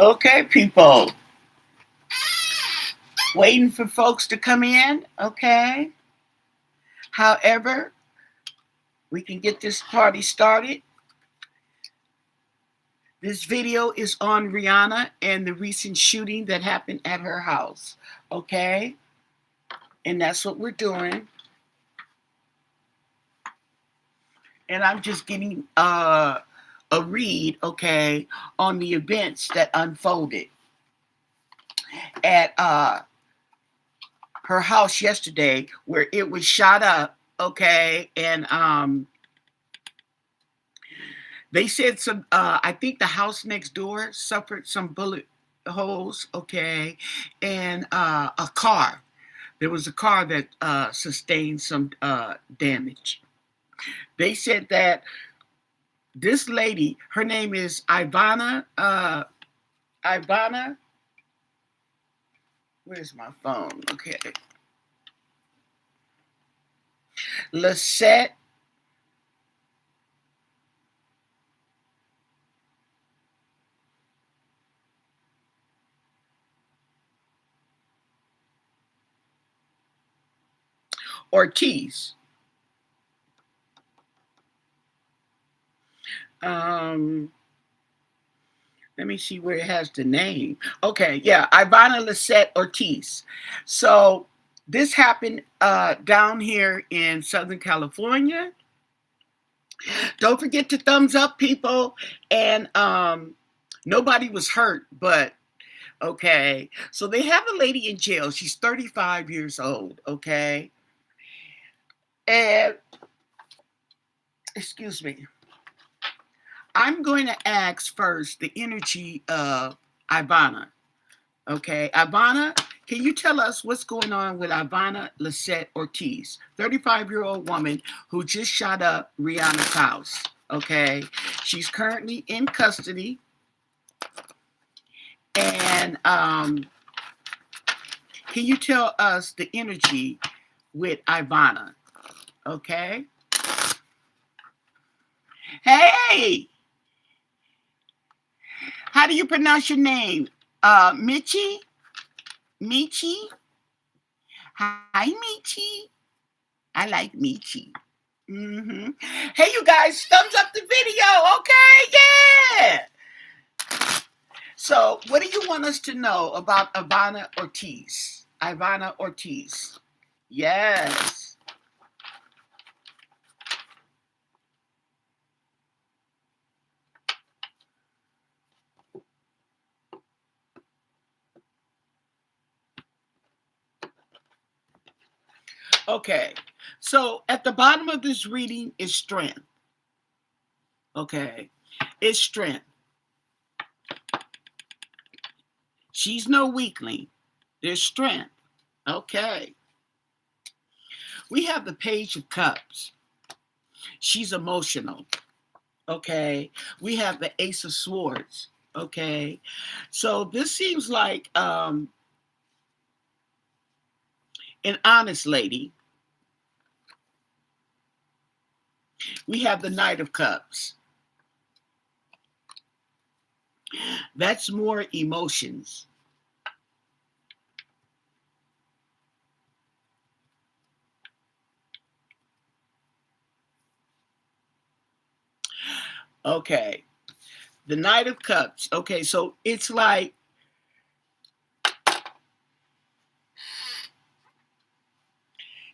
Okay, people. Waiting for folks to come in. Okay. However, we can get this party started. This video is on Rihanna and the recent shooting that happened at her house. Okay. And that's what we're doing. And I'm just getting a read, okay, on the events that unfolded at her house yesterday, where it was shot up, okay, and they said some. I think the house next door suffered some bullet holes, okay, and a car. There was a car that sustained some damage. They said that this lady, her name is Ivana. Ivana. Where's my phone? Okay. Lisette Ortiz. Let me see where it has the name. Okay, yeah, Ivana Lisette Ortiz. So this happened down here in Southern California. Don't forget to thumbs up, people. And nobody was hurt, but okay. So they have a lady in jail. She's 35 years old, okay? And, excuse me, I'm going to ask first the energy of Ivana. Okay, Ivana, can you tell us what's going on with Ivana Lisette Ortiz, 35-year-old woman who just shot up Rihanna's house? Okay, she's currently in custody. And can you tell us the energy with Ivana? Okay. Hey, how do you pronounce your name? Michi? Michi? Hi, Michi. I like Michi. Mm-hmm. Hey, you guys, thumbs up the video. Okay, yeah. So, what do you want us to know about Ivana Ortiz? Ivana Ortiz. Yes. Okay. So, at the bottom of this reading is strength. Okay. It's strength. She's no weakling. There's strength. Okay. We have the Page of Cups. She's emotional. Okay. We have the Ace of Swords. Okay. So this seems like an honest lady. We have the Knight of Cups. That's more emotions. Okay. The Knight of Cups. Okay, so it's like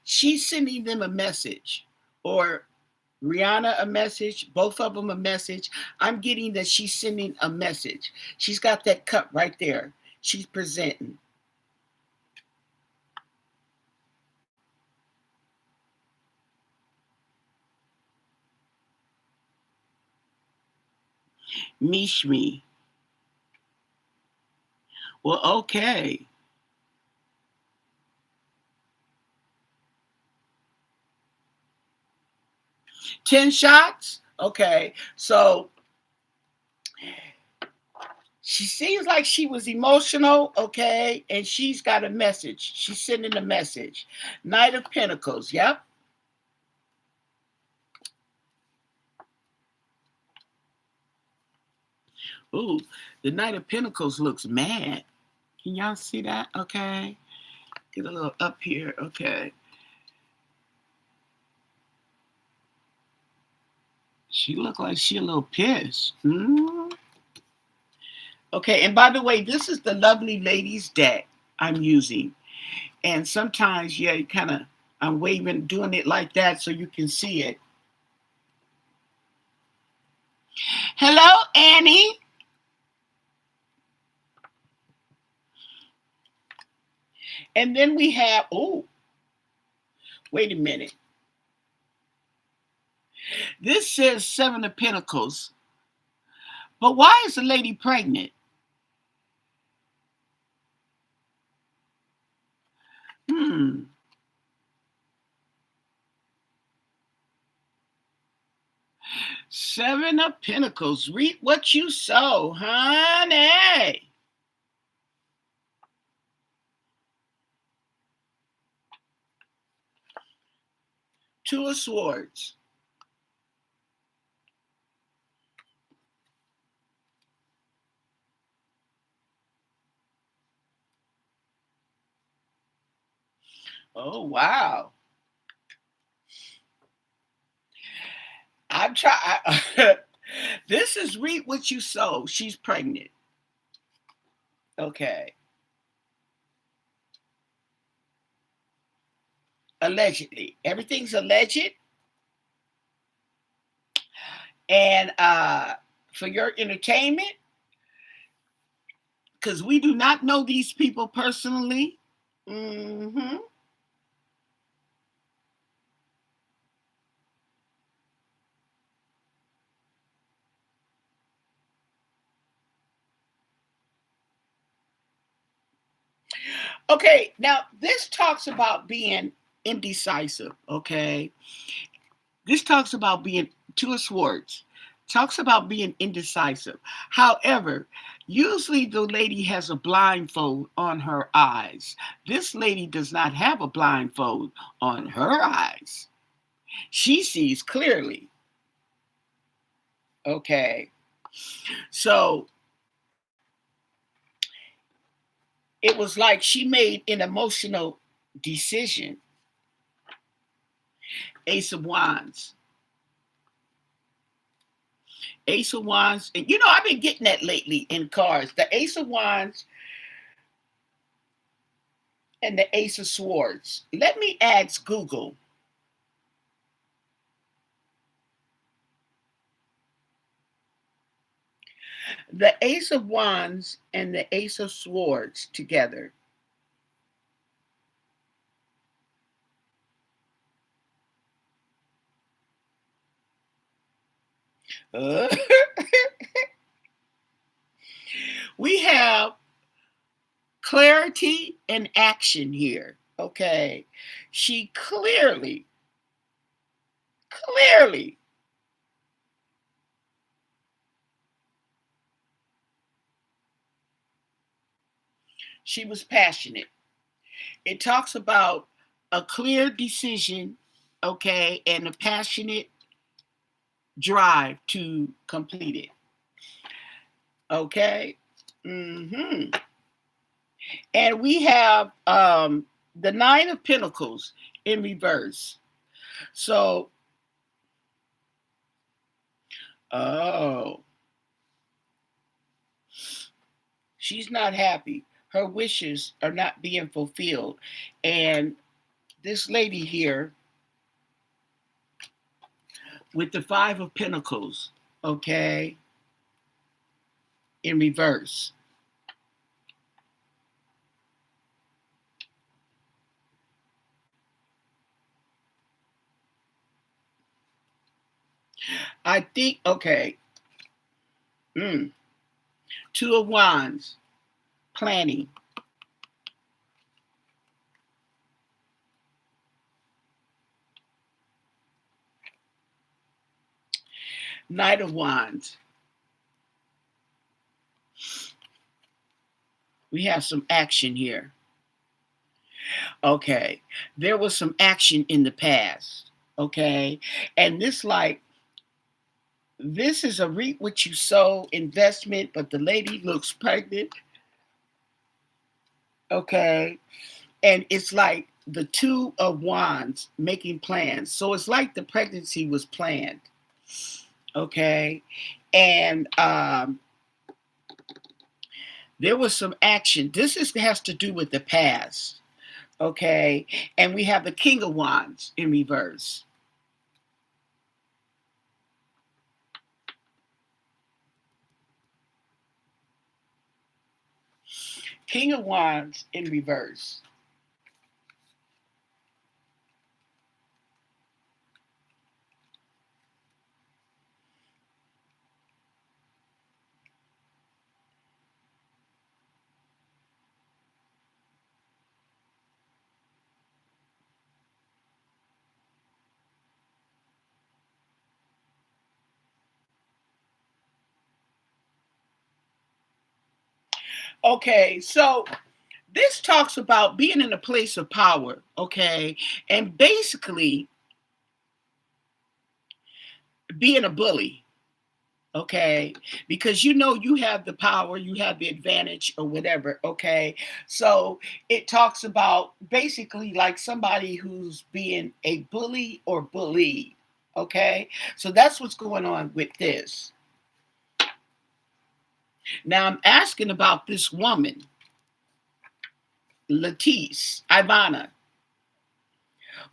she's sending them a message, or Rihanna a message, both of them a message. I'm getting that she's sending a message. She's got that cup right there. She's presenting. Mishmi. Well, okay. 10 shots? Okay. So she seems like she was emotional, okay, and she's got a message. She's sending a message. Knight of Pentacles, yep. Ooh, the Knight of Pentacles looks mad. Can y'all see that? Okay. Get a little up here. Okay. She looked like she a little pissed. Hmm. Okay, and by the way, this is the Lovely Ladies deck I'm using. And sometimes, yeah, you kind of, I'm waving, doing it like that so you can see it. Hello, Annie. And then we have, oh, wait a minute. This says Seven of Pentacles. But why is the lady pregnant? Hmm. Seven of Pentacles. Reap what you sow, honey. Two of Swords. Oh, wow. I'm trying. This is reap what you sow. She's pregnant. Okay. Allegedly. Everything's alleged. And for your entertainment, because we do not know these people personally. Mm-hmm. Okay, now this talks about being indecisive. Okay, this talks about being Two of Swords. Talks about being indecisive. However, usually the lady has a blindfold on her eyes. This lady does not have a blindfold on her eyes. She sees clearly. Okay, so it was like she made an emotional decision. Ace of Wands. Ace of Wands. And you know, I've been getting that lately in cards. The Ace of Wands and the Ace of Swords. Let me ask Google. The Ace of Wands and the Ace of Swords together. Uh, we have clarity and action here. Okay. She clearly, she was passionate. It talks about a clear decision, okay, and a passionate drive to complete it. Okay. Mm-hmm. And we have the Nine of Pentacles in reverse. So, oh, she's not happy. Her wishes are not being fulfilled. And this lady here with the Five of Pentacles, okay, in reverse. I think, okay, mm, Two of Wands, planning. Knight of Wands. We have some action here. Okay. There was some action in the past. Okay. And this, like, This is a reap what you sow investment, but the lady looks pregnant. Okay. And it's like the two of wands making plans. So it's like the pregnancy was planned. Okay. And there was some action. Has to do with the past. Okay. And we have the king of wands in reverse. King of wands in reverse. Okay, so this talks about being in a place of power, okay, and basically being a bully, okay, because you know you have the power, you have the advantage, or whatever, okay. So it talks about basically like somebody who's being a bully or bullied, okay. So that's what's going on with this. Now I'm asking about this woman, Latisse, Ivana,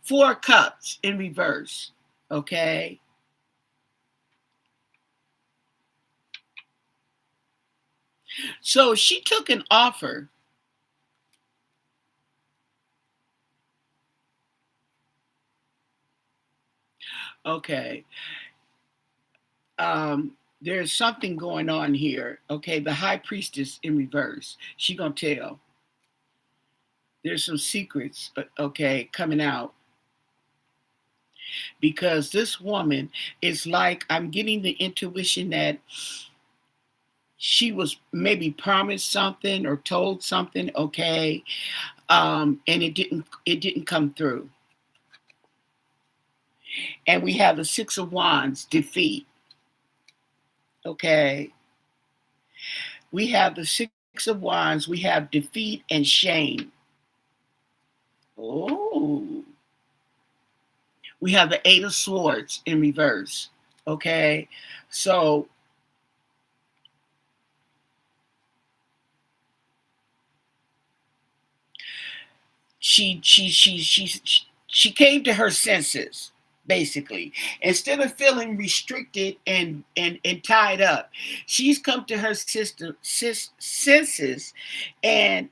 4 cups in reverse, okay. So she took an offer. Okay. There's something going on here. Okay, the high priestess in reverse. She gonna tell. There's some secrets, okay, coming out because this woman is like I'm getting the intuition that she was maybe promised something or told something, okay, and it didn't come through. And we have the 6 of wands, defeat. Okay, we have the 6 of wands, we have defeat and shame. Oh, we have the 8 of swords in reverse. Okay, so she came to her senses basically. Instead of feeling restricted and tied up, she's come to her senses and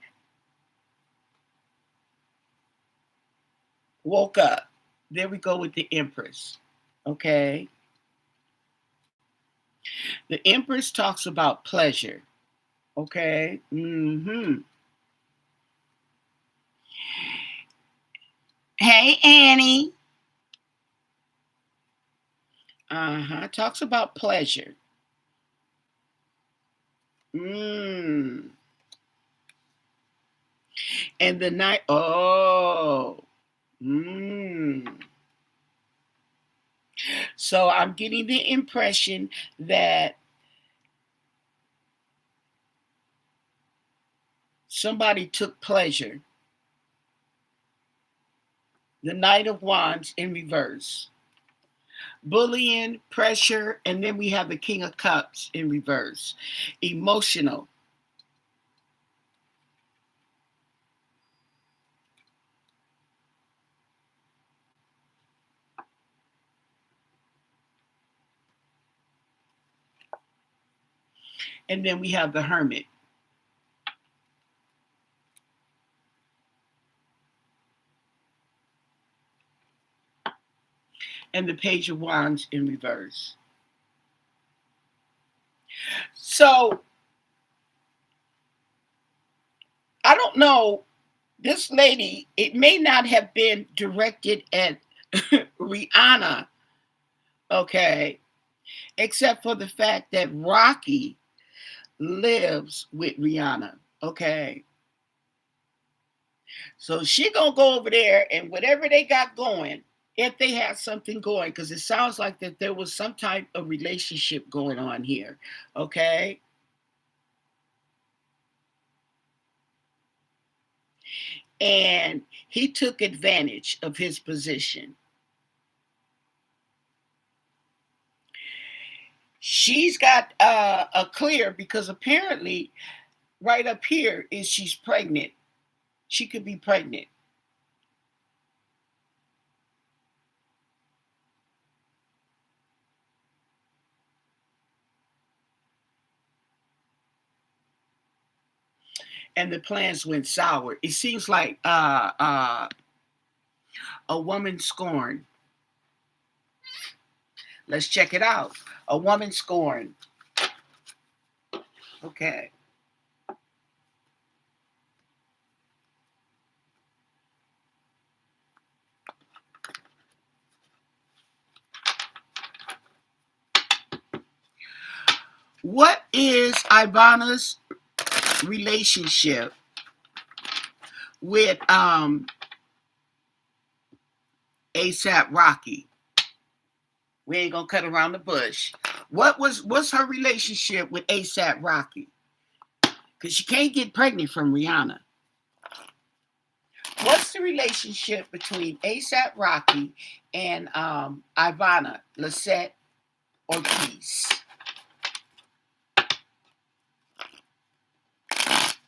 woke up. There we go with the empress. Okay, the empress talks about pleasure. Okay. Hey, Annie. Talks about pleasure. Mm. And the night. Oh. Mm. So I'm getting the impression that somebody took pleasure. The Knight of Wands in reverse. Bullying, pressure, and then we have the King of Cups in reverse. Emotional. And then we have the Hermit. And the Page of Wands in reverse. So I don't know, this lady, it may not have been directed at Rihanna, okay, except for the fact that Rocky lives with Rihanna, okay. So she gonna go over there and whatever they got going, if they had something going, because it sounds like that there was some type of relationship going on here. Okay. And he took advantage of his position. She's got a clear because apparently right up here is she's pregnant. She could be pregnant. And the plans went sour. It seems like a woman scorned. Let's check it out. A woman scorned. Okay. What is Ivana's relationship with ASAP Rocky? We ain't gonna cut around the bush. What's her relationship with ASAP Rocky? Because she can't get pregnant from Rihanna. What's the relationship between ASAP Rocky and Ivana Lisette Ortiz?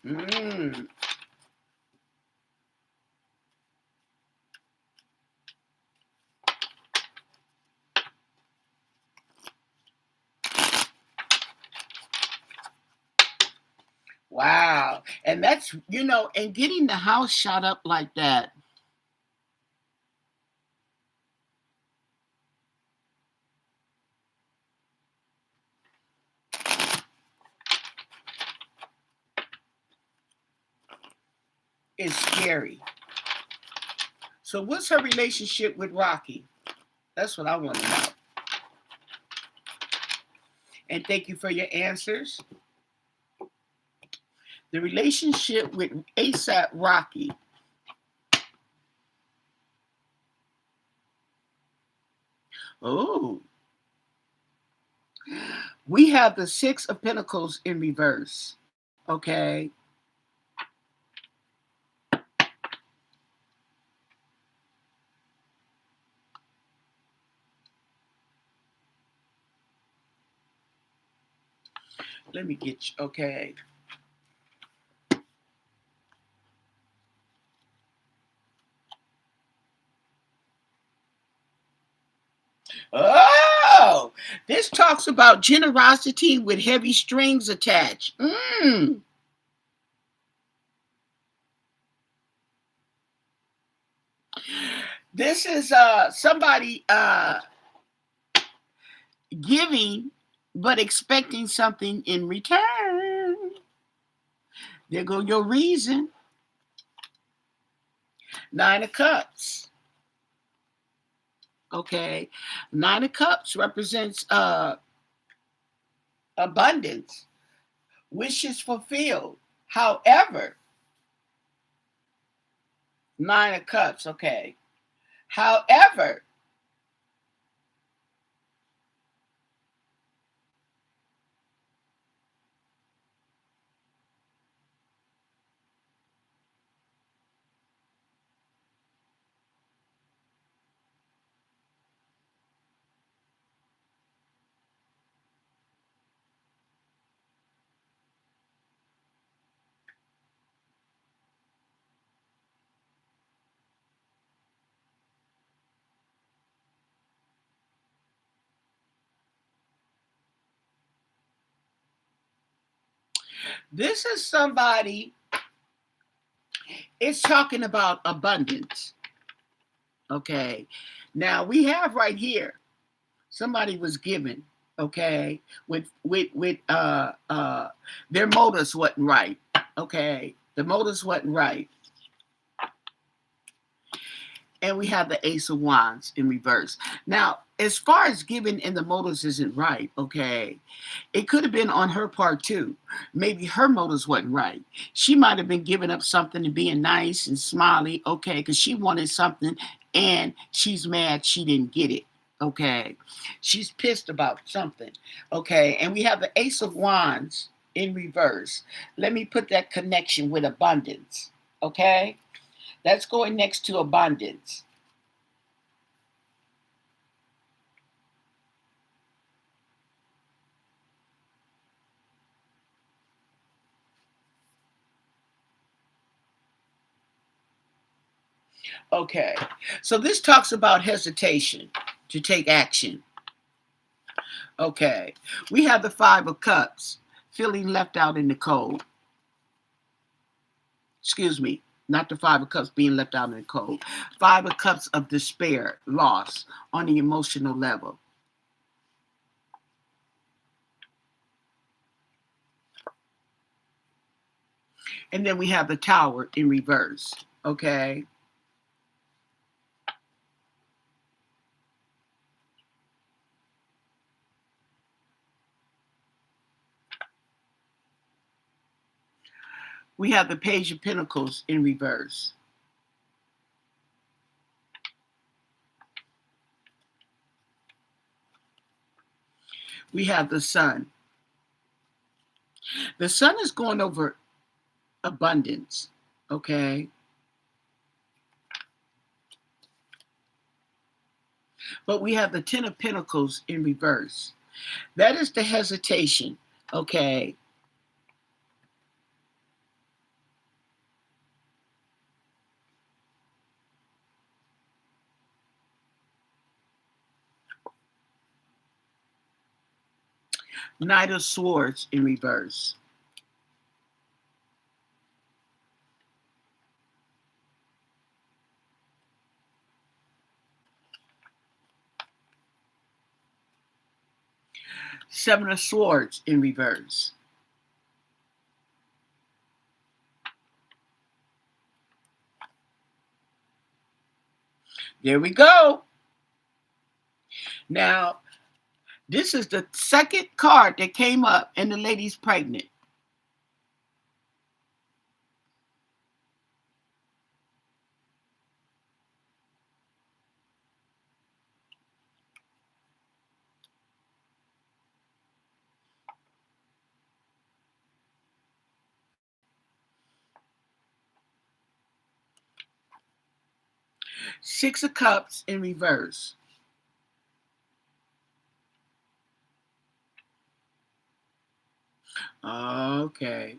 Mm. Wow. And that's, and getting the house shot up like that. Is scary. So what's her relationship with Rocky? That's what I want to know. And thank you for your answers. The relationship with ASAP Rocky. Oh, we have the Six of Pentacles in reverse. Okay. Let me get you. Okay. Oh, this talks about generosity with heavy strings attached. This is somebody giving but expecting something in return. There go your reason. Nine of Cups. Okay. Nine of Cups represents abundance, wishes fulfilled. However, Nine of Cups, okay. However, this is somebody, it's talking about abundance. Okay. Now we have right here, somebody was given, okay, with their motives wasn't right. Okay. The motives wasn't right. And we have the Ace of Wands in reverse. Now, as far as giving and the motives isn't right, okay, it could have been on her part too. Maybe her motives wasn't right. She might have been giving up something and being nice and smiley, okay, because she wanted something and she's mad she didn't get it. Okay. She's pissed about something. Okay. And we have the Ace of Wands in reverse. Let me put that connection with abundance. Okay. That's going next to abundance. Okay. So this talks about hesitation to take action. Okay. We have the Five of Cups, feeling left out in the cold. Excuse me, not the Five of Cups being left out in the cold. Five of Cups of despair, loss on the emotional level. And then we have the Tower in reverse. Okay. We have the Page of Pentacles in reverse. We have the Sun. The Sun is going over abundance. Okay. But we have the Ten of Pentacles in reverse. That is the hesitation. Okay. Knight of Swords in reverse. Seven of Swords in reverse. There we go. Now, this is the second card that came up, and the lady's pregnant. Six of Cups in reverse. Okay.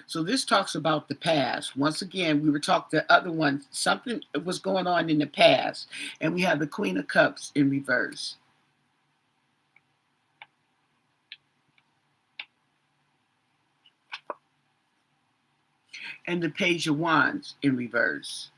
So this talks about the past. Once again, we were talking the other one, something was going on in the past. And we have the Queen of Cups in reverse. And the Page of Wands in reverse.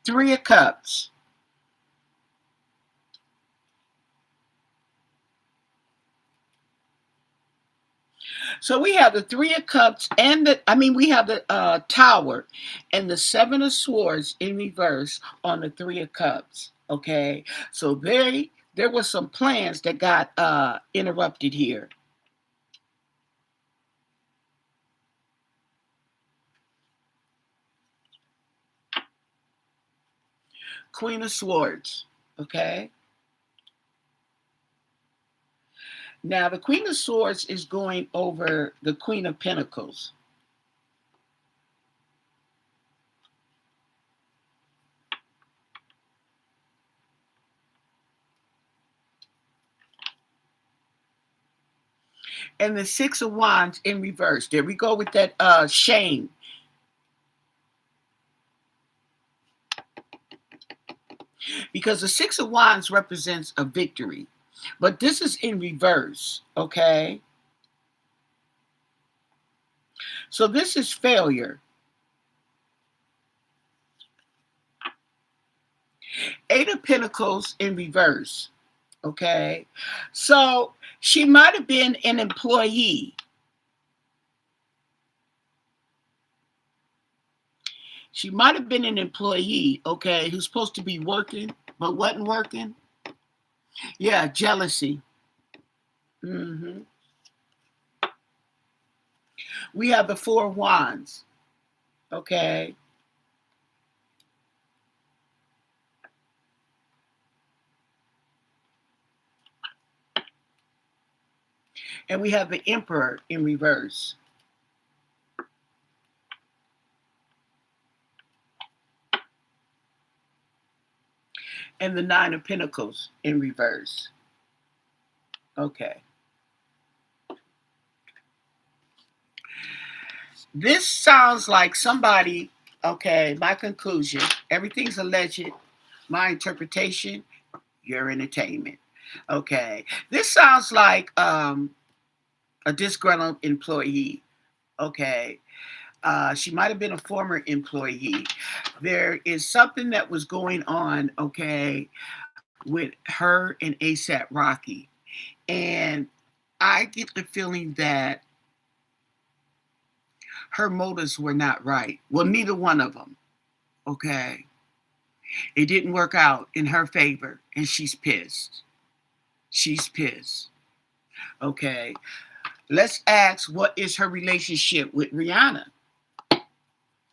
Three of Cups. So we have the Three of Cups and we have the Tower and the Seven of Swords in reverse on the Three of Cups. Okay. So there were some plans that got interrupted here. Queen of Swords. Okay. Now the Queen of Swords is going over the Queen of Pentacles. And the Six of Wands in reverse. There we go with that shame. Because the Six of Wands represents a victory. But this is in reverse, okay? So this is failure. Eight of Pentacles in reverse, okay? So she might have been an employee. She might have been an employee, okay, who's supposed to be working, but wasn't working. Yeah, jealousy. Hmm. We have the four wands. Okay. And we have the emperor in reverse. And the nine of pentacles in reverse. Okay. This sounds like somebody, okay, my conclusion, everything's alleged, my interpretation, your entertainment. Okay. This sounds like a disgruntled employee. Okay. She might have been a former employee. There is something that was going on, okay, with her and ASAP Rocky. And I get the feeling that her motives were not right. Well, neither one of them. Okay. It didn't work out in her favor, and she's pissed. She's pissed. Okay. Let's ask, what is her relationship with Rihanna?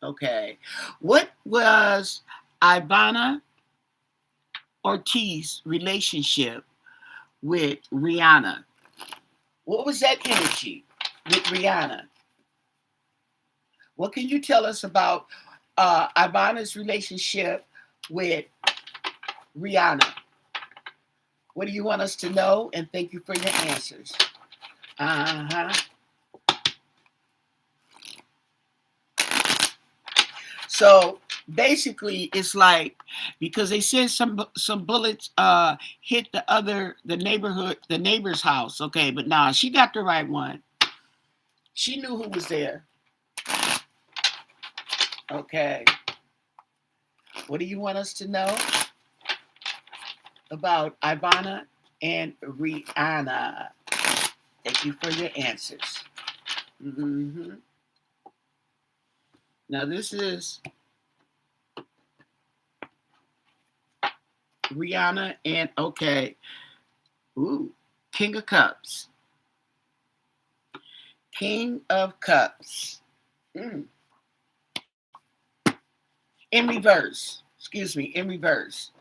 Okay. What was Ivana Ortiz's relationship with Rihanna? What was that energy with Rihanna? What can you tell us about Ivana's relationship with Rihanna? What do you want us to know? And thank you for your answers. Uh huh. So basically, it's like, because they said some bullets hit the neighbor's house. Okay, but nah, she got the right one. She knew who was there. Okay. What do you want us to know about Ivana and Rihanna? Thank you for your answers. Mm-hmm. Now this is Rihanna and, okay. Ooh, King of Cups. King of Cups. Mm. In reverse. Excuse me, in reverse.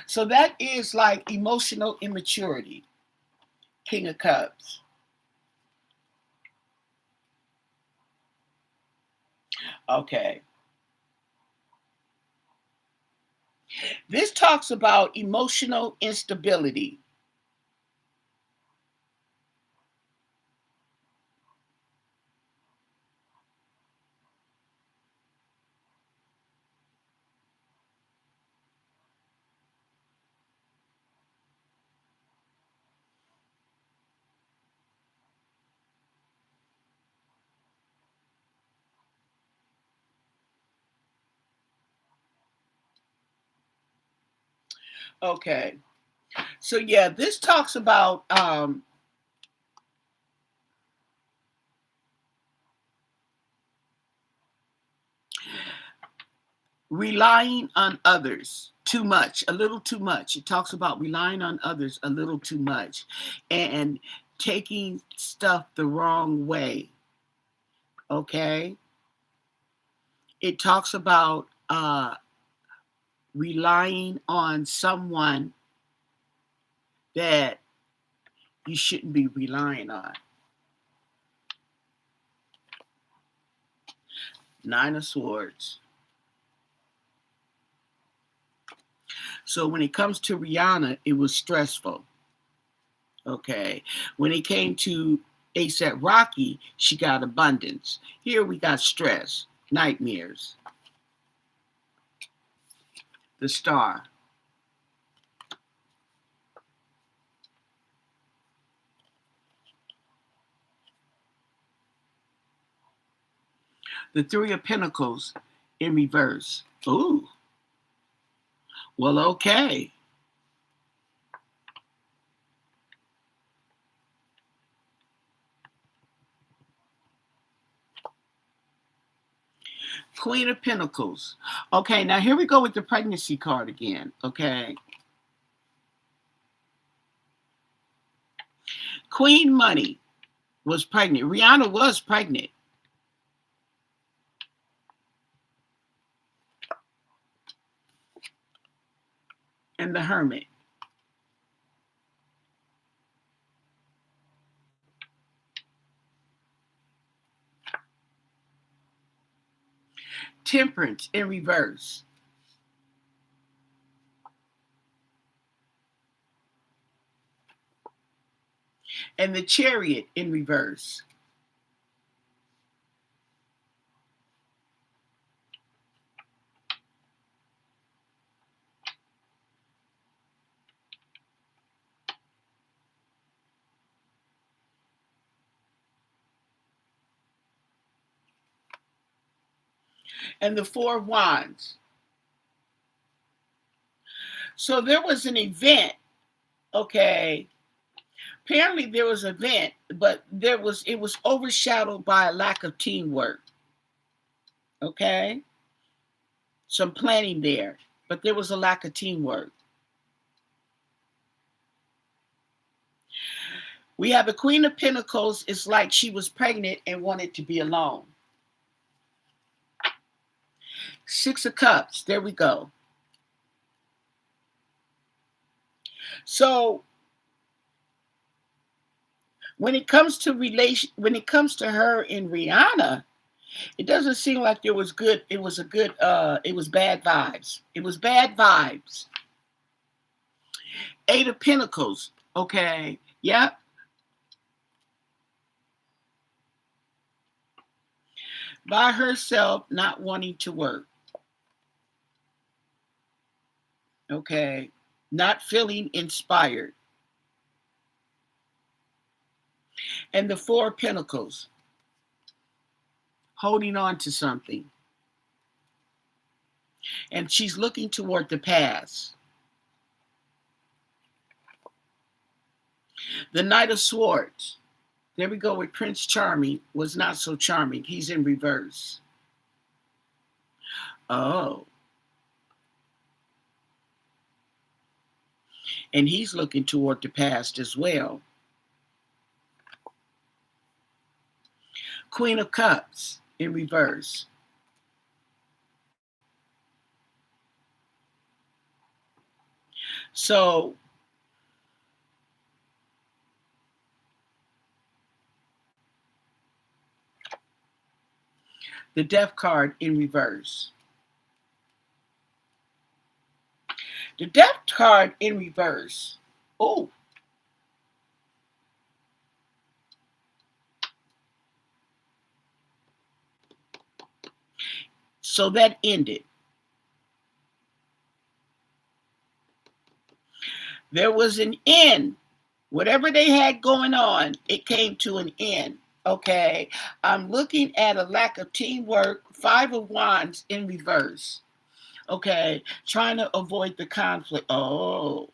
So that is like emotional immaturity. King of Cups. Okay. This talks about emotional instability. Okay. So yeah, this talks about relying on others too much, a little too much. It talks about relying on others a little too much and taking stuff the wrong way. Okay. It talks about relying on someone that you shouldn't be relying on. Nine of Swords. So when it comes to Rihanna, it was stressful. Okay. When it came to ASAP Rocky, she got abundance. Here we got stress, nightmares, the star. The Three of Pentacles in reverse. Ooh, well, okay. Queen of Pentacles. Okay, now here we go with the pregnancy card again. Okay. Queen Money was pregnant. Rihanna was pregnant. And the Hermit. Temperance in reverse. And the Chariot in reverse. And the Four of Wands. So there was an event, okay. Apparently there was an event, but it was overshadowed by a lack of teamwork. Okay? Some planning there, but there was a lack of teamwork. We have a Queen of Pentacles. It's like she was pregnant and wanted to be alone. Six of Cups. There we go. So when it comes to her and Rihanna, it doesn't seem like there was good. It was it was bad vibes. It was bad vibes. Eight of Pentacles. Okay. Yep. By herself, not wanting to work. Okay. Not feeling inspired. And the Four of Pentacles. Holding on to something. And she's looking toward the past. The Knight of Swords. There we go with Prince Charming. Was not so charming. He's in reverse. Oh. And he's looking toward the past as well. Queen of Cups in reverse. So the Death card in reverse. The Death card in reverse. Oh. So that ended. There was an end. Whatever they had going on, it came to an end. Okay. I'm looking at a lack of teamwork. Five of Wands in reverse. Okay. Trying to avoid the conflict. Oh.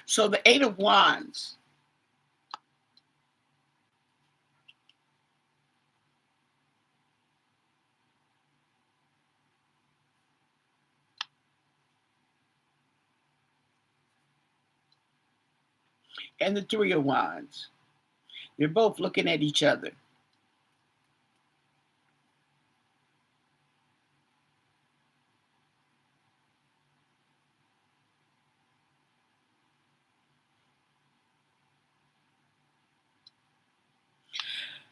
So the Eight of Wands. And the Three of Wands. They're both looking at each other.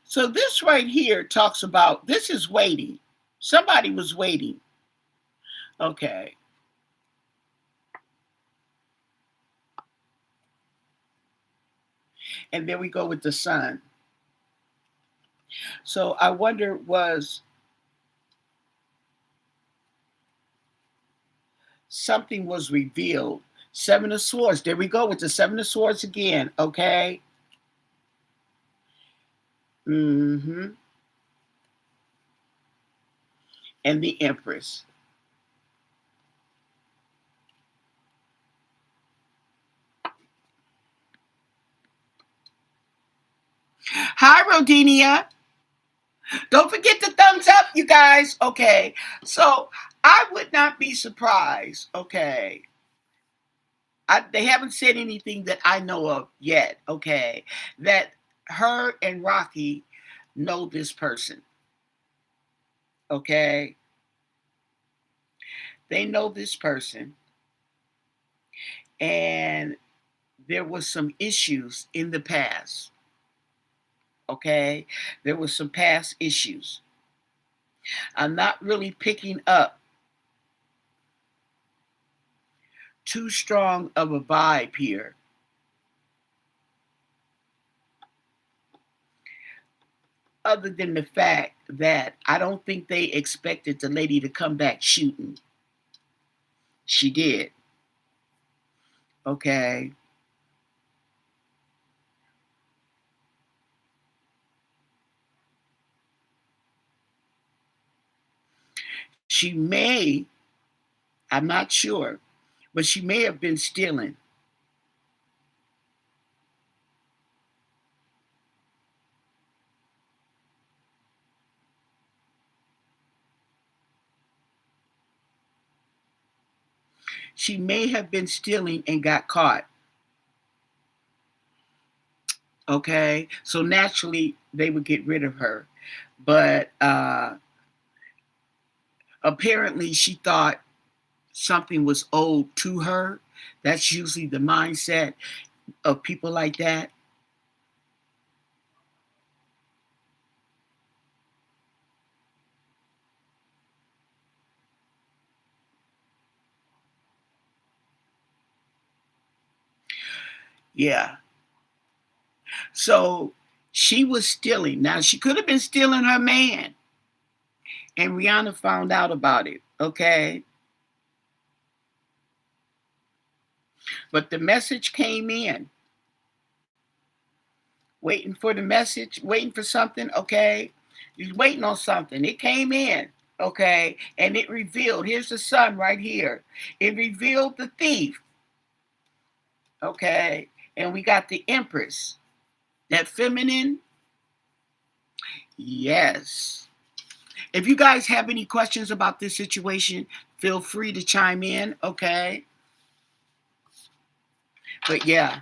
So this right here talks about, this is waiting. Somebody was waiting. Okay. And there we go with the Sun. So I wonder, was something was revealed. Seven of Swords. There we go with the Seven of Swords again. Okay. Mm-hmm. And the Empress. Hi, Rodinia. Don't forget the thumbs up, you guys. Okay. So I would not be surprised, okay. They haven't said anything that I know of yet, okay, that her and Rocky know this person, okay? They know this person, and there was some issues in the past, okay? There was some past issues. I'm not really picking up too strong of a vibe here, other than the fact that I don't think they expected the lady to come back shooting. She did, okay? She may, I'm not sure, but she may have been stealing. She may have been stealing and got caught, okay? So naturally, they would get rid of her. But apparently, she thought something was owed to her. That's usually the mindset of people like that. Yeah. So she was stealing. Now, she could have been stealing her man, and Rihanna found out about it, okay? But the message came in, waiting for the message, waiting for something, okay? You're waiting on something. It came in, okay? And it revealed, here's the sun right here. It revealed the thief, okay? And we got the Empress. That feminine, yes. If you guys have any questions about this situation, feel free to chime in, okay? But yeah,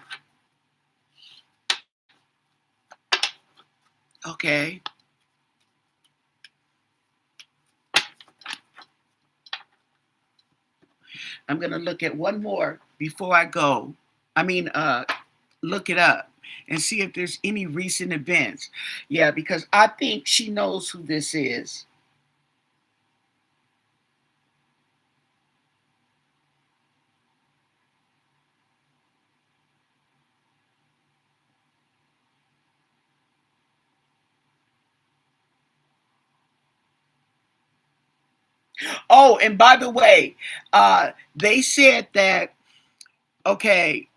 okay. I'm gonna look at one more before I go. I mean, look it up and see if there's any recent events. Yeah, because I think she knows who this is. Oh, and by the way, they said that, okay,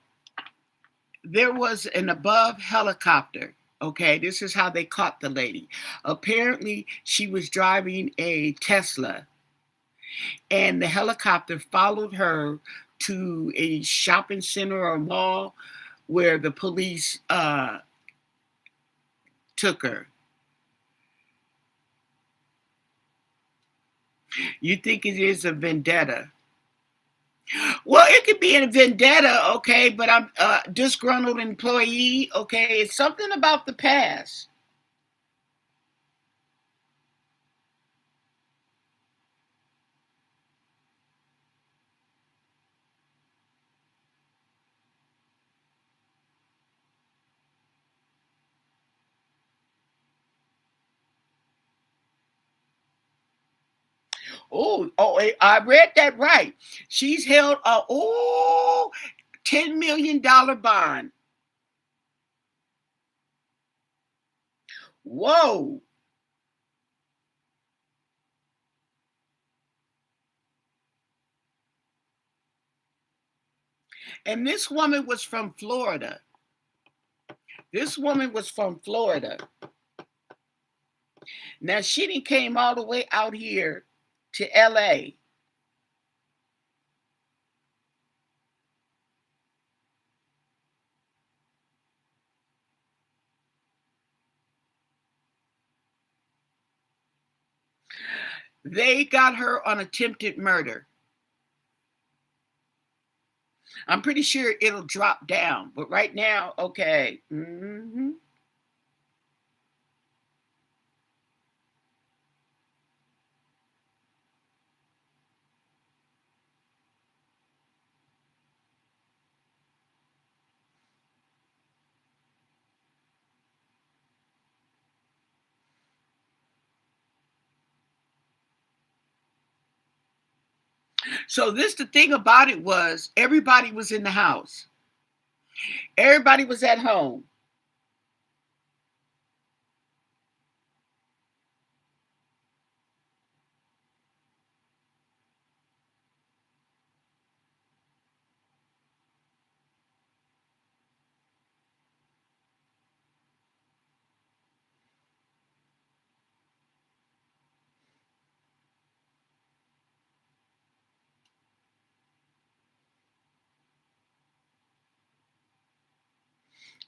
there was an above helicopter. Okay, this is how they caught the lady. Apparently, she was driving a Tesla, and the helicopter followed her to a shopping center or mall where the police took her. You think it is a vendetta? Well, it could be a vendetta, okay, but I'm a disgruntled employee, okay? It's something about the past. I read that right. She's held a $10 million bond. Whoa. And this woman was from Florida. This woman was from Florida. Now she done came all the way out here to LA. They got her on attempted murder. I'm pretty sure it'll drop down, but right now, okay. So this the thing about it was everybody was in the house. Everybody was at home.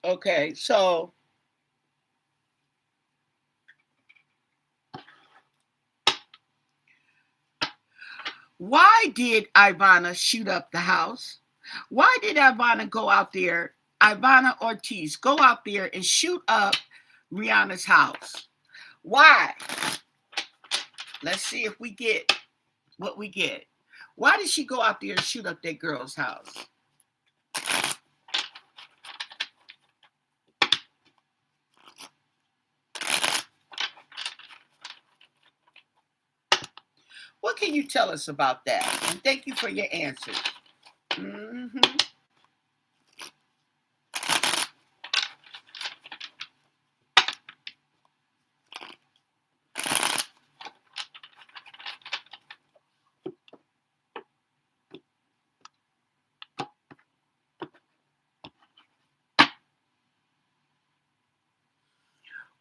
Okay, so why did Ivana shoot up the house? Why did Ivana go out there, Ivana Ortiz, go out there and shoot up Rihanna's house? Why? Let's see if we get what we get. Why did she go out there and shoot up that girl's house? What can you tell us about that? And thank you for your answers. Mm-hmm.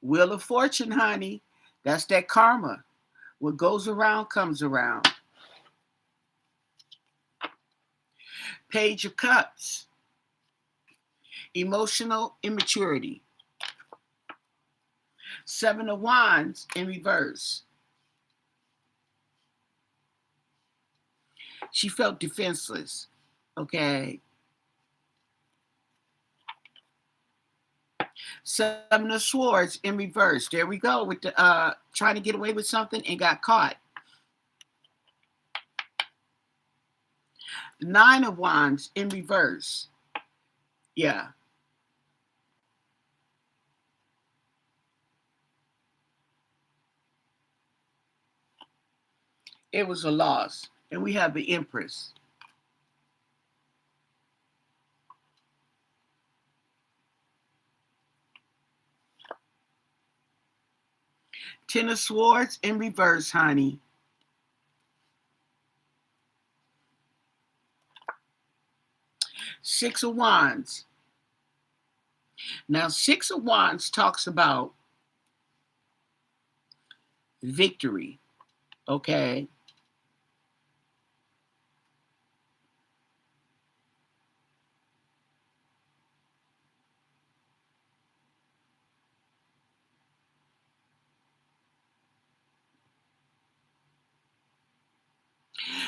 Wheel of Fortune, honey. That's that karma. What goes around comes around. Page of Cups. Emotional immaturity. Seven of Wands in reverse. She felt defenseless. Okay. Seven of Swords in reverse. There we go with the trying to get away with something and got caught. Nine of Wands in reverse. Yeah. It was a loss. And we have the Empress. Ten of Swords in reverse, honey. Six of Wands. Now, Six of Wands talks about victory. Okay.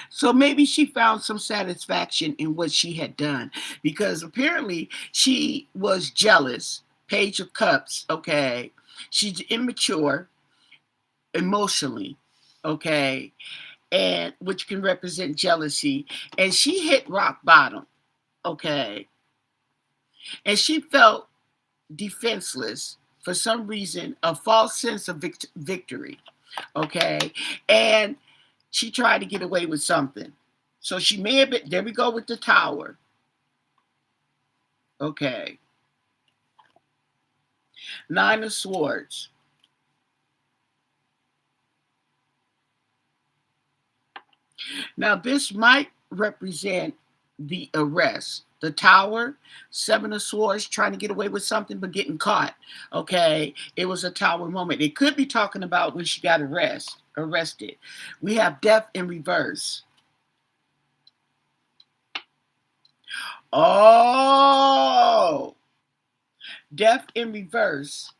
So maybe she found some satisfaction in what she had done because apparently she was jealous. Page of Cups, okay. She's immature emotionally, okay, and which can represent jealousy. And she hit rock bottom, okay. And she felt defenseless for some reason, a false sense of victory, okay. And she tried to get away with something. So she may have been, there we go with the Tower. Okay. Nine of Swords. Now, this might represent the arrest. The Tower, Seven of Swords, trying to get away with something but getting caught. Okay. It was a Tower moment. It could be talking about when she got arrested. We have Death in reverse. Oh, Death in reverse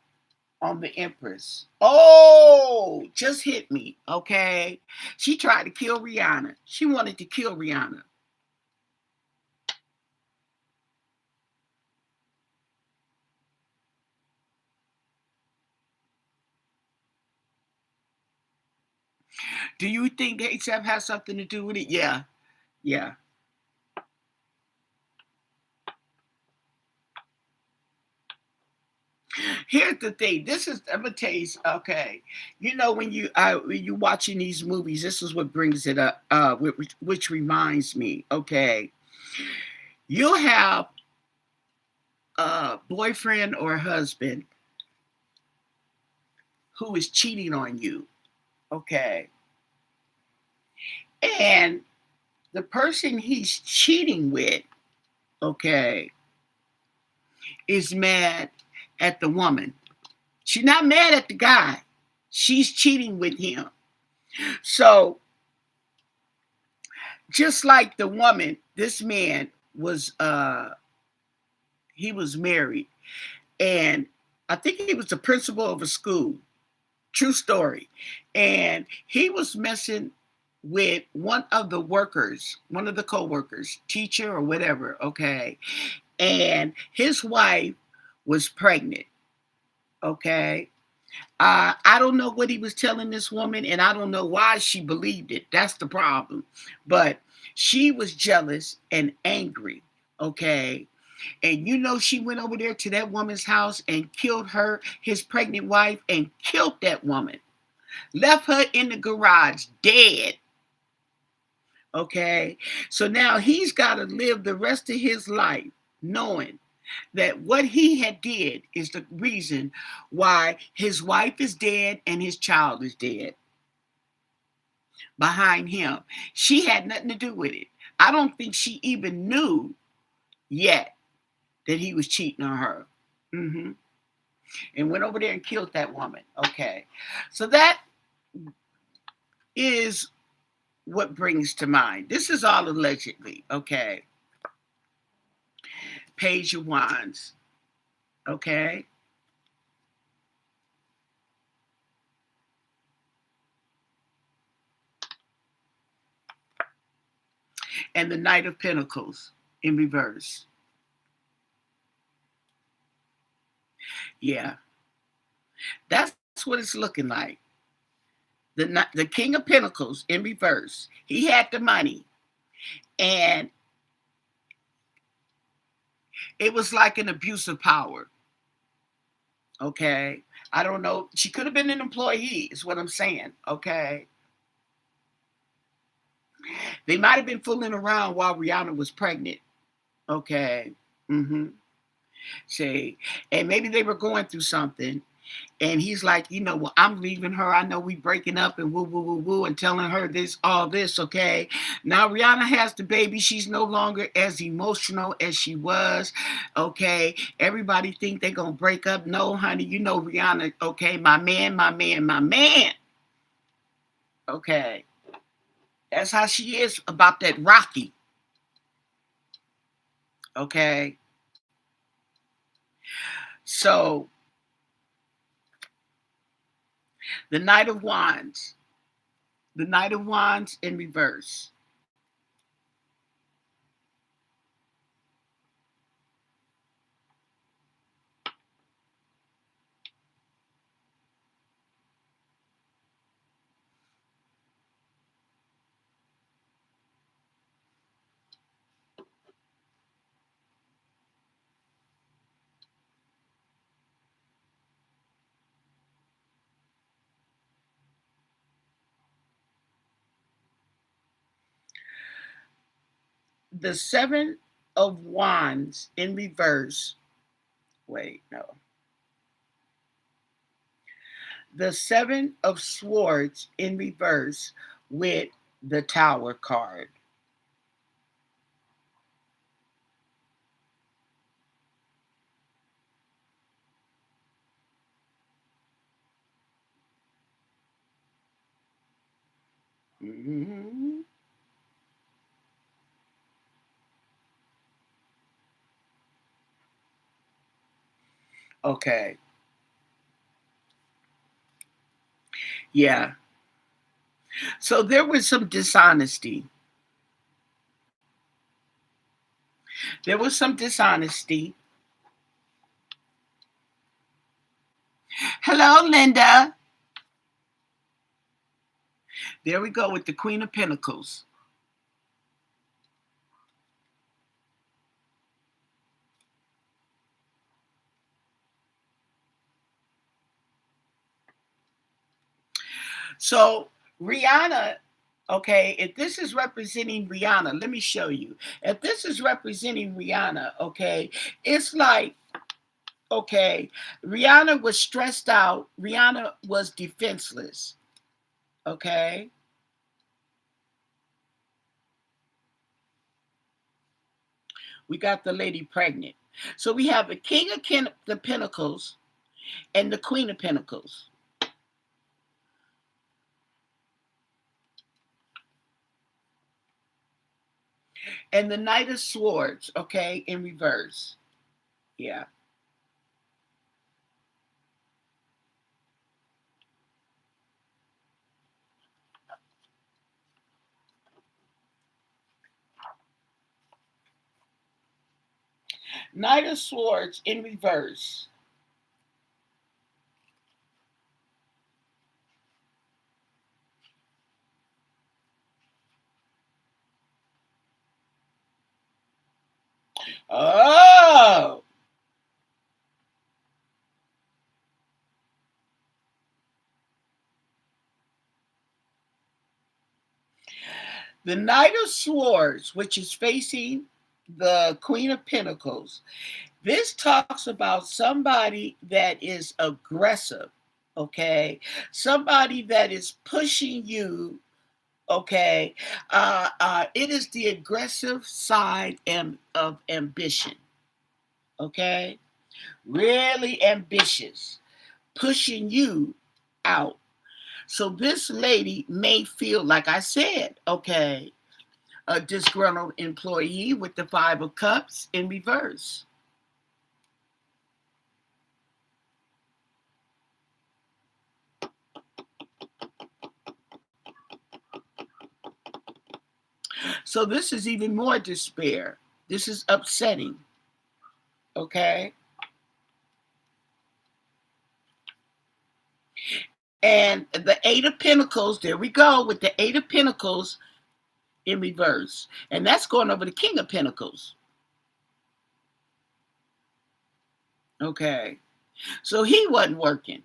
on the Empress. Oh, Oh, just hit me, okay? She tried to kill Rihanna. She wanted to kill Rihanna. Do you think HF has something to do with it? Yeah, yeah. Here's the thing. This is I'm gonna tell you. Okay, you know when you watching these movies, this is what brings it up. Which reminds me. Okay, you have a boyfriend or husband who is cheating on you. Okay, and the person he's cheating with, okay, is mad at the woman. She's not mad at the guy. She's cheating with him. So just like the woman, this man was he was married, and I think he was the principal of a school. True story. And he was messing with one of the workers, one of the co-workers, teacher or whatever, okay? And his wife was pregnant, okay? I don't know what he was telling this woman, and I don't know why she believed it. That's the problem. But she was jealous and angry, okay? And you know, she went over there to that woman's house and killed her, his pregnant wife, and killed that woman. Left her in the garage dead. Okay. So now he's got to live the rest of his life knowing that what he had did is the reason why his wife is dead and his child is dead behind him. She had nothing to do with it. I don't think she even knew yet that he was cheating on her. Hmm. And went over there and killed that woman. Okay. So that is what brings to mind. This is all allegedly. Okay. Page of Wands. Okay. And the Knight of Pentacles in reverse. Yeah. That's what it's looking like. The King of Pentacles in reverse. He had the money. And it was like an abuse of power. Okay. I don't know. She could have been an employee, is what I'm saying. Okay. They might have been fooling around while Rihanna was pregnant. Okay. Mm-hmm. See, and maybe they were going through something, and he's like, you know, well, I'm leaving her. I know we breaking up and woo woo woo woo, and telling her this, all this. Okay, now Rihanna has the baby. She's no longer as emotional as she was. Okay, everybody think they're gonna break up. No, honey, you know Rihanna. Okay, my man, my man, my man. Okay, that's how she is about that Rocky. Okay, so the Knight of Wands. The Knight of Wands in reverse. The Seven of Wands in reverse. Wait, no. The Seven of Swords in reverse with the Tower card. Mhm. Okay. Yeah. So there was some dishonesty. There was some dishonesty. Hello, Linda. There we go with the Queen of Pentacles. So Rihanna, okay, if this is representing Rihanna, let me show you. If this is representing Rihanna, okay, it's like, okay, Rihanna was stressed out. Rihanna was defenseless, okay? We got the lady pregnant. So we have the King of the Pentacles and the Queen of Pentacles. And the Knight of Swords, okay, in reverse. Yeah. Knight of Swords in reverse. Oh, the Knight of Swords, which is facing the Queen of Pentacles. This talks about somebody that is aggressive, okay? Somebody that is pushing you, okay? It is the aggressive side of ambition, okay? Really ambitious, pushing you out. So this lady may feel, like I said, okay, a disgruntled employee with the Five of Cups in reverse. So this is even more despair. This is upsetting. Okay. And the Eight of Pentacles, there we go with the Eight of Pentacles in reverse. And that's going over the King of Pentacles. Okay. So he wasn't working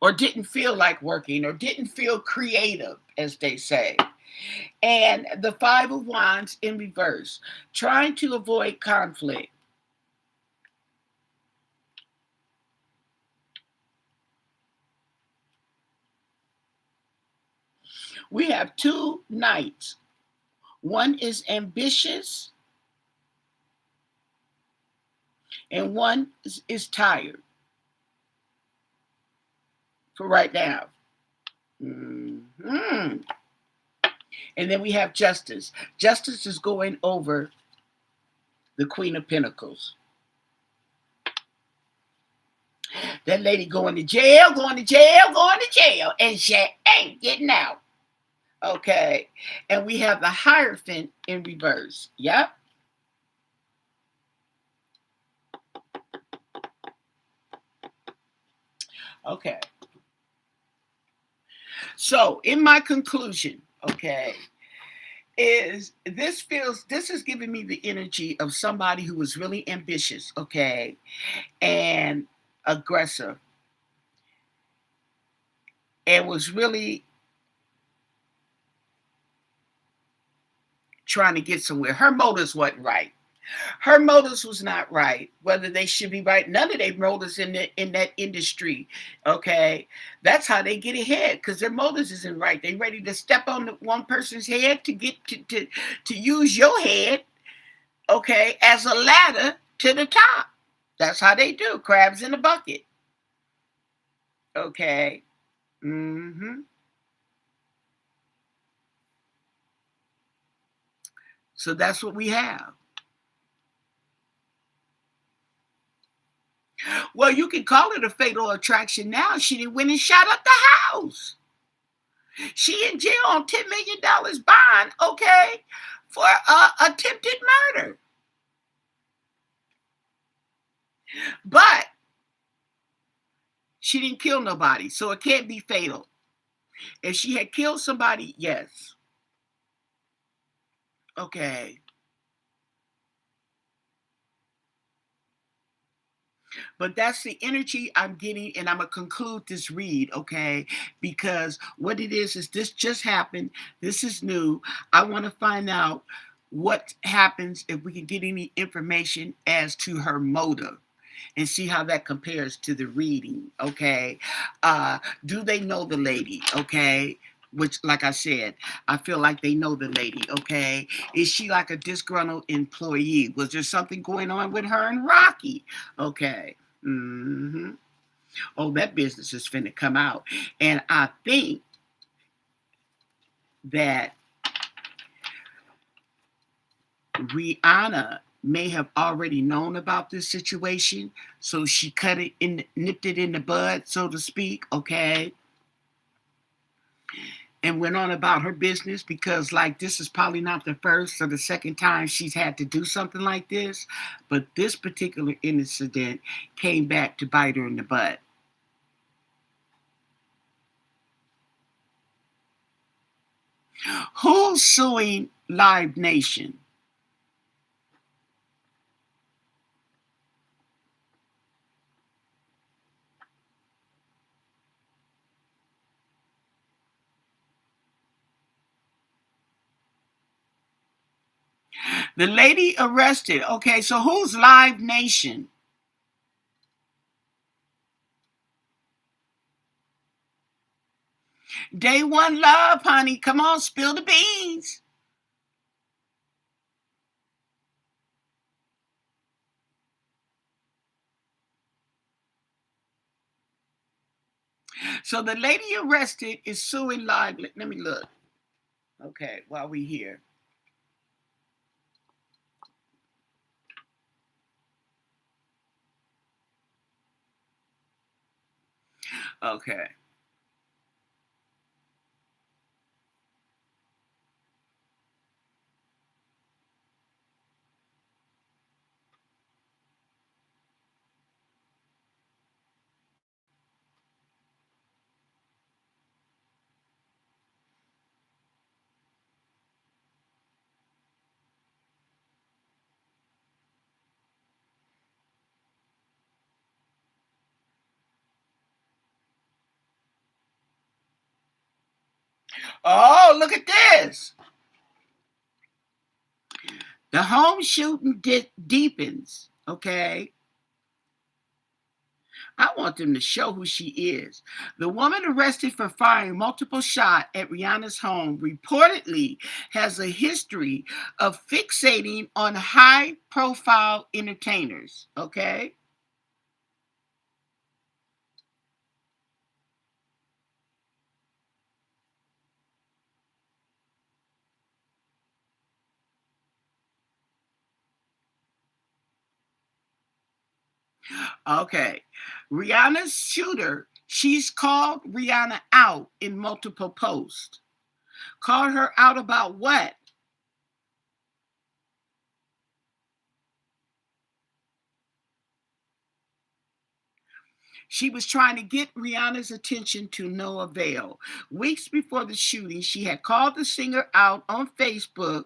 or didn't feel like working or didn't feel creative, as they say. And the Five of Wands in reverse, trying to avoid conflict. We have two knights. One is ambitious and one is tired for right now. Mm-hmm. And then we have Justice. Justice is going over the Queen of Pentacles. That lady going to jail, going to jail, going to jail, and she ain't getting out. Okay. And we have the Hierophant in reverse. Yep. Okay. So, in my conclusion, okay, this is giving me the energy of somebody who was really ambitious, okay, and aggressive, and was really trying to get somewhere. Her motives wasn't right. Her motives was not right. Whether they should be right, none of their motives in that industry. Okay, that's how they get ahead because their motives isn't right. They ready to step on one person's head to get to use your head, okay, as a ladder to the top. That's how they do. Crabs in a bucket. Okay. Mm-hmm. So that's what we have. Well, you can call it a fatal attraction now. She didn't went and shot up the house. She in jail on $10 million bond, okay, for attempted murder. But she didn't kill nobody, so it can't be fatal. If she had killed somebody, yes. Okay. But that's the energy I'm getting, and I'm gonna conclude this read, okay? Because what it is this just happened. This is new. I want to find out what happens if we can get any information as to her motive and see how that compares to the reading, okay? Do they know the lady, okay? Which, like I said, I feel like they know the lady, okay? Is she like a disgruntled employee? Was there something going on with her and Rocky? Okay. Mm-hmm. Oh, that business is finna come out. And I think that Rihanna may have already known about this situation, so she nipped it in the bud, so to speak, okay, and went on about her business because, like, this is probably not the first or the second time she's had to do something like this, but this particular incident came back to bite her in the butt. Who's suing Live Nation? The lady arrested. Okay, so who's Live Nation? Day One Love, honey. Come on, spill the beans. So the lady arrested is suing Live. Let me look. Okay, while we here. Okay. Oh, look at this. The home shooting deepens. Okay. I want them to show who she is. The woman arrested for firing multiple shots at Rihanna's home reportedly has a history of fixating on high profile entertainers. Okay. Okay. Rihanna's shooter, she's called Rihanna out in multiple posts. Called her out about what? She was trying to get Rihanna's attention to no avail. Weeks before the shooting, she had called the singer out on Facebook,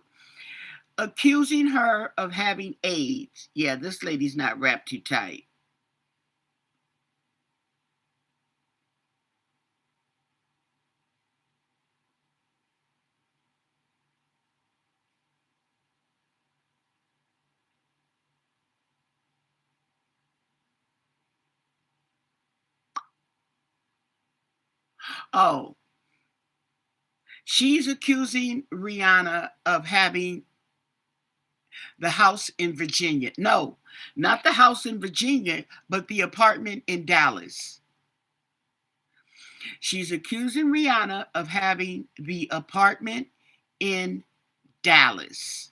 accusing her of having AIDS. Yeah, this lady's not wrapped too tight. Oh, she's accusing Rihanna of having the house in Virginia. No, not the house in Virginia, but the apartment in Dallas. She's accusing Rihanna of having the apartment in Dallas.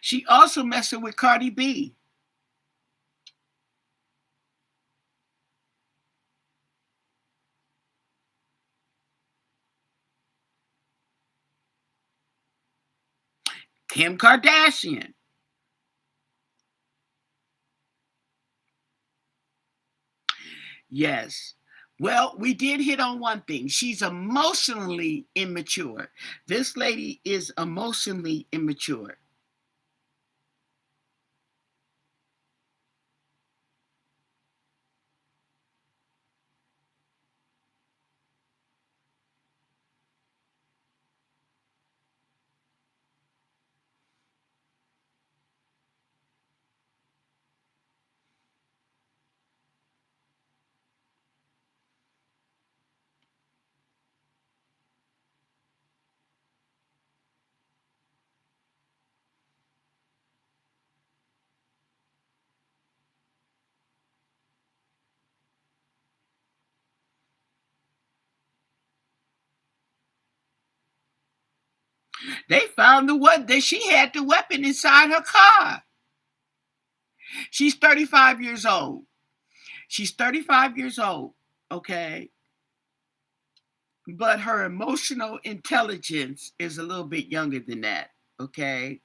She also messing with Cardi B. Kim Kardashian. Yes. Well, we did hit on one thing. She's emotionally immature. This lady is emotionally immature. They found the what that she had the weapon inside her car. She's 35 years old. She's 35 years old, okay? But her emotional intelligence is a little bit younger than that, okay?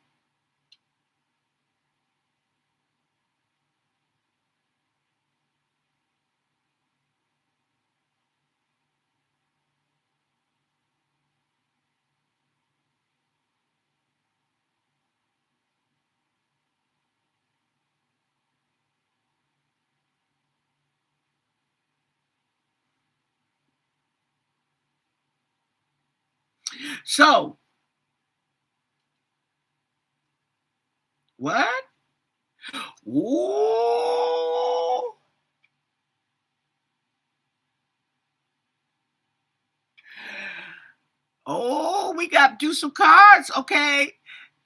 So, what? Ooh. Oh, we got to do some cards, okay?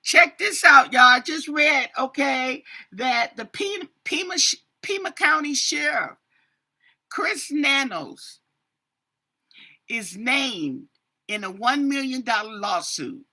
Check this out, y'all. I just read, okay, that the Pima County Sheriff, Chris Nanos, is named in a $1 million lawsuit.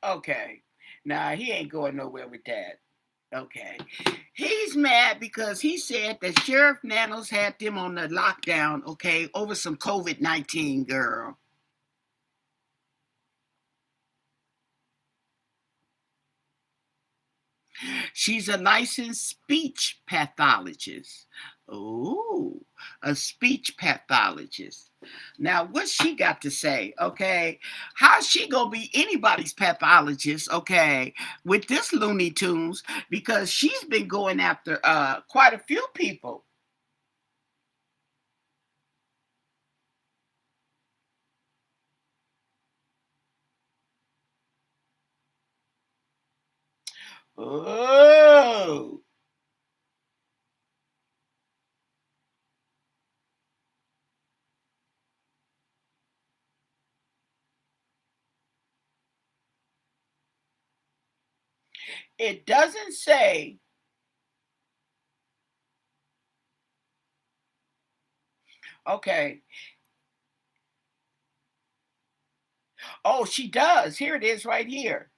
Okay. Now, he ain't going nowhere with that. Okay. He's mad because he said that Sheriff Nanos had them on the lockdown, okay, over some COVID-19, girl. She's a licensed speech pathologist. Oh, a speech pathologist. Now, what's she got to say? Okay, how's she gonna be anybody's pathologist? Okay, with this Looney Tunes because she's been going after quite a few people. Oh, it doesn't say. Okay. Oh, she does. Here it is, right here.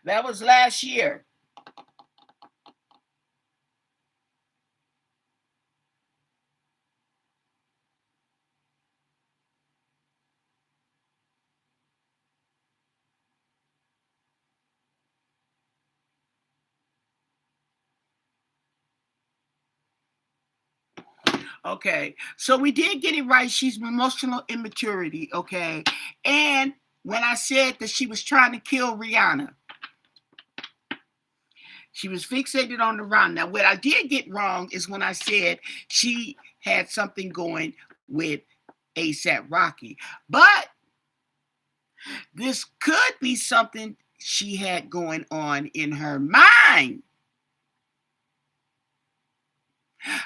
That was last year. Okay, so we did get it right. She's emotional immaturity. Okay, and when I said that she was trying to kill Rihanna, she was fixated on the run. Now, what I did get wrong is when I said she had something going with ASAP Rocky, but this could be something she had going on in her mind.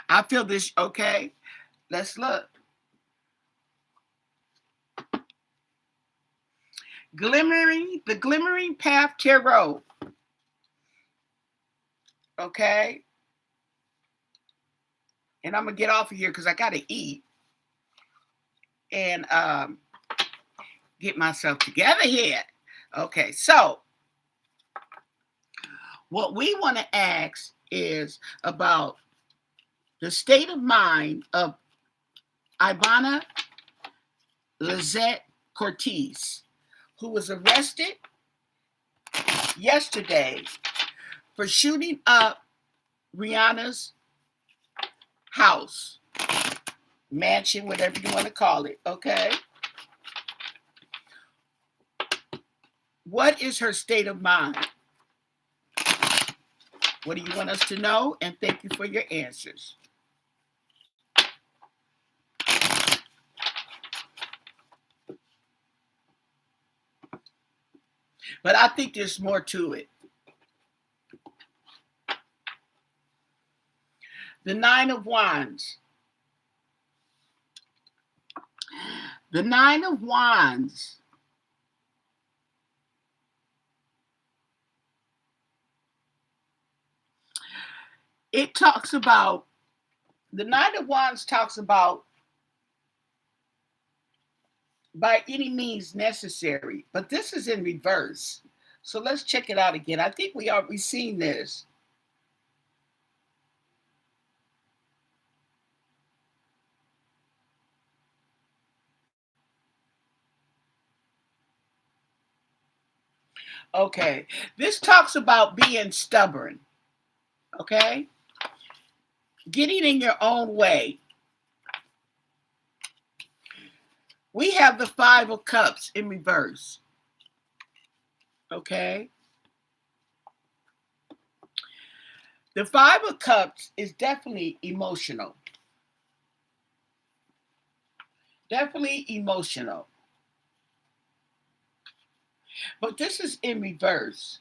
I feel this. Okay, let's look. The Glimmering Path Tarot. Okay, and I'm gonna get off of here because I gotta eat and get myself together here. Okay, so what we want to ask is about the state of mind of Ivana Lizette Cortez, who was arrested yesterday for shooting up Rihanna's house, mansion, whatever you want to call it. Okay. What is her state of mind? What do you want us to know? And thank you for your answers. But I think there's more to it. The Nine of Wands. The Nine of Wands. It talks about, the Nine of Wands talks about by any means necessary, but this is in reverse. So let's check it out again. I think we've seen this. Okay, this talks about being stubborn. Okay, getting in your own way. We have the Five of Cups in reverse. Okay, the Five of Cups is definitely emotional. Definitely emotional. But this is in reverse.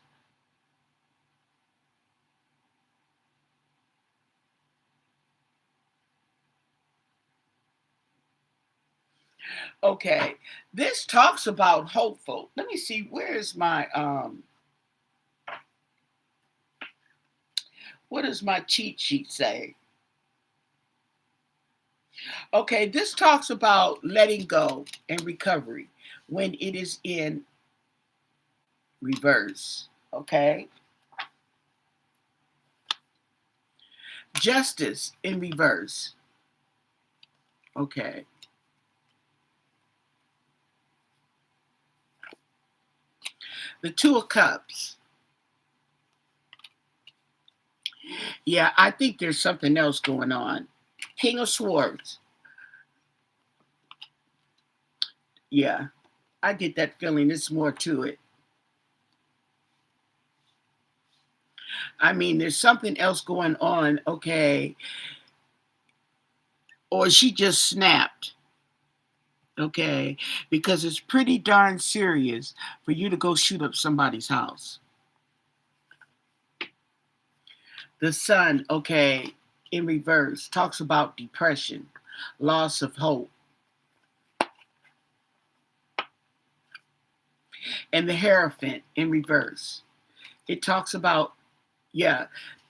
Okay, this talks about hopeful. Let me see, where is my what does my cheat sheet say? Okay, this talks about letting go and recovery when it is in reverse. Okay, justice in reverse. Okay, the Two of Cups. Yeah, I think there's something else going on. King of Swords. Yeah, I get that feeling. There's more to it. I mean, there's something else going on. Okay, or she just snapped. Okay, because it's pretty darn serious for you to go shoot up somebody's house. The Sun, okay, in reverse, talks about depression, loss of hope. And the Hierophant in reverse, it talks about, yeah,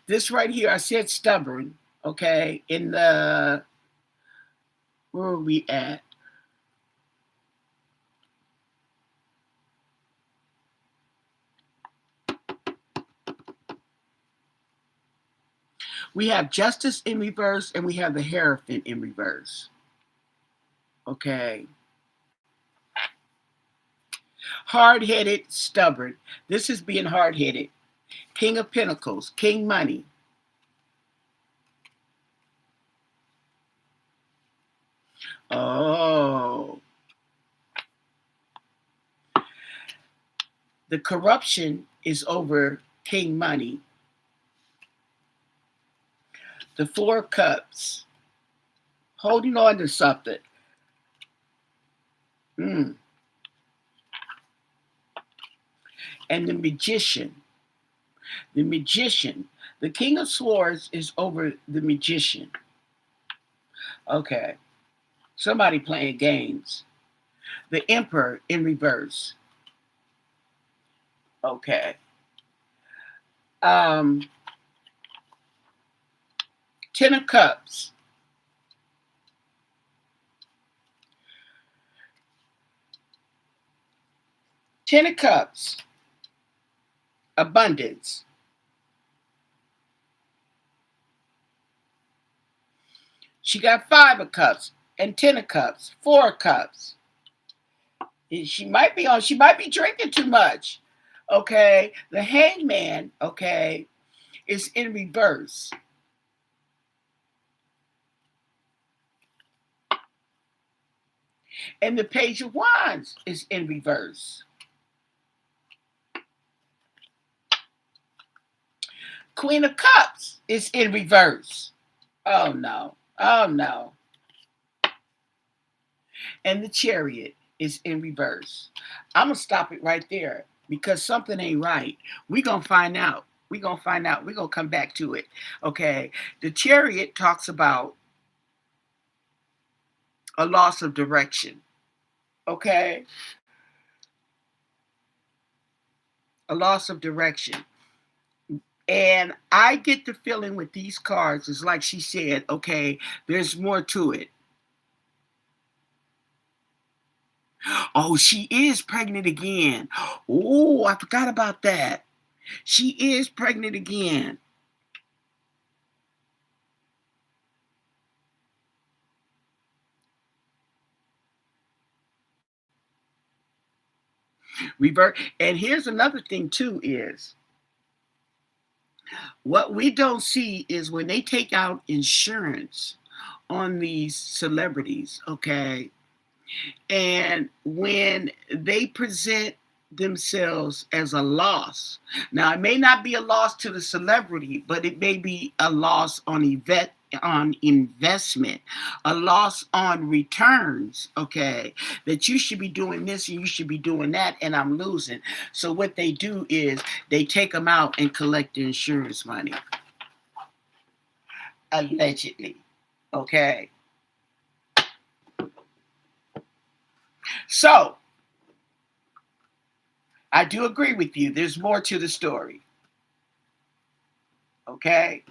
this right here, I said stubborn, okay, in the, where are we at? We have Justice in reverse and we have the Hierophant in reverse. Okay. Hard-headed, stubborn. This is being hard-headed. King of Pentacles, King Money. Oh, the corruption is over king money. The Four Cups, holding on to something. Mm. And the magician. The magician. The King of Swords is over the magician. Okay. Somebody playing games. The Emperor in reverse. Okay. Um, Ten of Cups. Ten of Cups. Abundance. She got Five of Cups and Ten of Cups. Four of Cups. She might be drinking too much. Okay. The Hangman, okay, is in reverse. And the Page of Wands is in reverse. Queen of Cups is in reverse. Oh no. Oh no. And the Chariot is in reverse. I'm going to stop it right there because something ain't right. We're going to find out. We're going to find out. We're going to come back to it. Okay. The Chariot talks about a loss of direction. Okay. A loss of direction. And I get the feeling with these cards, it's like she said, okay, there's more to it. Oh, she is pregnant again. Oh, I forgot about that. She is pregnant again. Revert. And here's another thing too is what we don't see is when they take out insurance on these celebrities, okay? And when they present themselves as a loss, now it may not be a loss to the celebrity, but it may be a loss on investment, a loss on returns, okay, that you should be doing this and you should be doing that, and I'm losing. So what they do is they take them out and collect the insurance money, allegedly, okay. So I do agree with you. There's more to the story. Okay.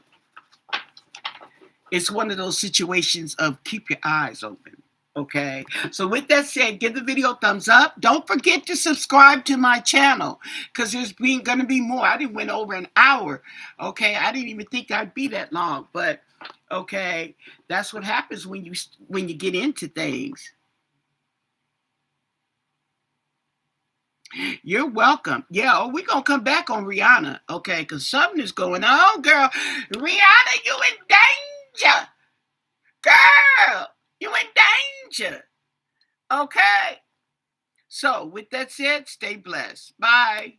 It's one of those situations of keep your eyes open. Okay. So with that said, give the video a thumbs up. Don't forget to subscribe to my channel because there's going to be more. I didn't went over an hour. Okay. I didn't even think I'd be that long, but okay. That's what happens when you get into things. You're welcome. Yeah, oh, we're going to come back on Rihanna, okay, because something is going on, girl. Rihanna, you in danger. Girl, you in danger. Okay. So, with that said, stay blessed. Bye.